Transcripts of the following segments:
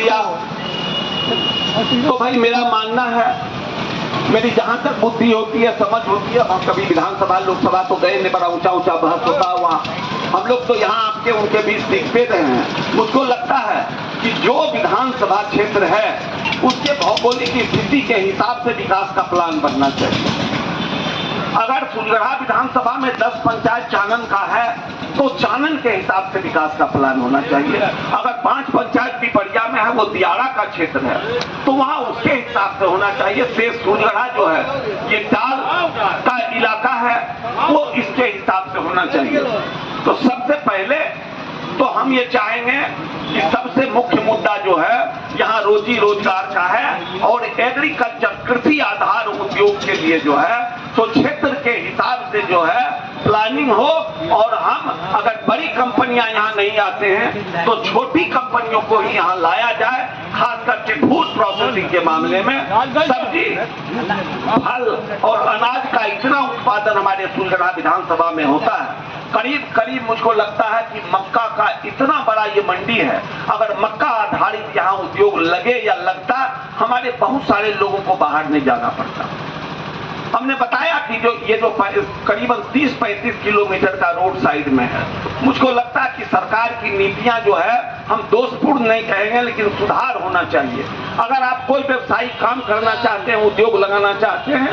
दिया। तो भाई मेरा मानना है, मेरी जहां तक बुद्धि होती है, समझ होती है, हम कभी विधानसभा लोकसभा तो गए नहीं, बड़ा ऊंचा ऊंचा बहस होता है वहाँ, हम लोग तो यहाँ आपके उनके बीच सीखते रहे हैं। मुझको लगता है कि जो विधानसभा क्षेत्र है उसके भौगोलिक स्थिति के हिसाब से विकास का प्लान बनना चाहिए। अगर फुलगढ़ा विधानसभा में 10 पंचायत चानन का है तो चानन के हिसाब से विकास का प्लान होना चाहिए। अगर 5 पंचायत पिपरिया में है, वो दियारा का क्षेत्र है, तो वहाँ उसके हिसाब से होना चाहिए। शेष फुलगढ़ा जो है ये टाल का इलाका है, वो इसके हिसाब से होना चाहिए। तो सबसे पहले तो हम ये चाहेंगे कि सबसे मुख्य मुद्दा जो है यहाँ रोजी रोजगार का है और एग्रीकल्चर कृषि आधार उद्योग के लिए जो है तो क्षेत्र के हिसाब से जो है प्लानिंग हो। और हम अगर बड़ी कंपनियां यहाँ नहीं आते हैं तो छोटी कंपनियों को ही यहाँ लाया जाए, खास करके फूड प्रोसेसिंग के मामले में। सब्जी, फल और अनाज का इतना उत्पादन हमारे फुलगढ़ा विधानसभा में होता है, करीब करीब मुझको लगता है कि मक्का का इतना बड़ा ये मंडी है। अगर मक्का आधारित यहाँ उद्योग लगे या लगता, हमारे बहुत सारे लोगों को बाहर नहीं जाना पड़ता। हमने बताया कि ये जो करीबन 30-35 किलोमीटर का रोड साइड में है, मुझको लगता है कि सरकार की नीतियां जो है, हम दोषपूर्ण नहीं कहेंगे लेकिन सुधार होना चाहिए। अगर आप कोई व्यवसायिक काम करना चाहते हैं, उद्योग लगाना चाहते हैं,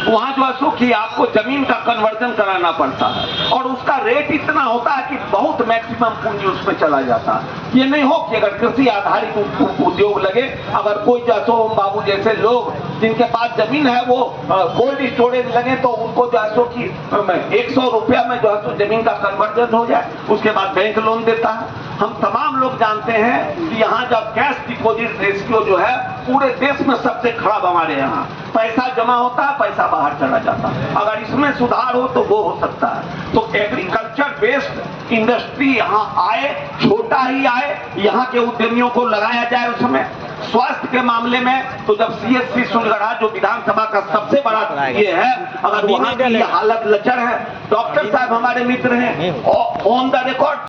वहां जो है सो कि आपको जमीन का कन्वर्जन कराना पड़ता है और उसका रेट इतना होता है कि बहुत मैक्सिमम पूंजी उसमें चला जाता है। ये नहीं हो कि अगर कृषि आधारित उद्योग लगे, अगर कोई जैसो बाबू जैसे लोग जिनके पास जमीन है वो कोल्ड स्टोरेज लगे तो उनको जो है सो कि 100 रुपया में जो है सो जमीन का कन्वर्जन हो जाए, उसके बाद बैंक लोन देता है। हम तमाम लोग जानते हैं कि यहाँ जब कैश डिपॉजिट रेशियो जो है पूरे देश में सबसे खराब हमारे यहाँ, पैसा जमा होता है, पैसा बाहर चला जाता है। अगर इसमें सुधार हो तो वो हो सकता है। तो एग्रीकल्चर बेस्ड इंडस्ट्री यहाँ आए, छोटा ही आए, यहाँ के उद्यमियों को लगाया जाए उसमें। स्वास्थ्य के मामले में तो जब CHC फुलगढ़ा जो विधानसभा का सबसे बड़ा ये है, अगर वहाँ की हालत लचर है, डॉक्टर साहब हमारे मित्र हैं, ऑन द रिकॉर्ड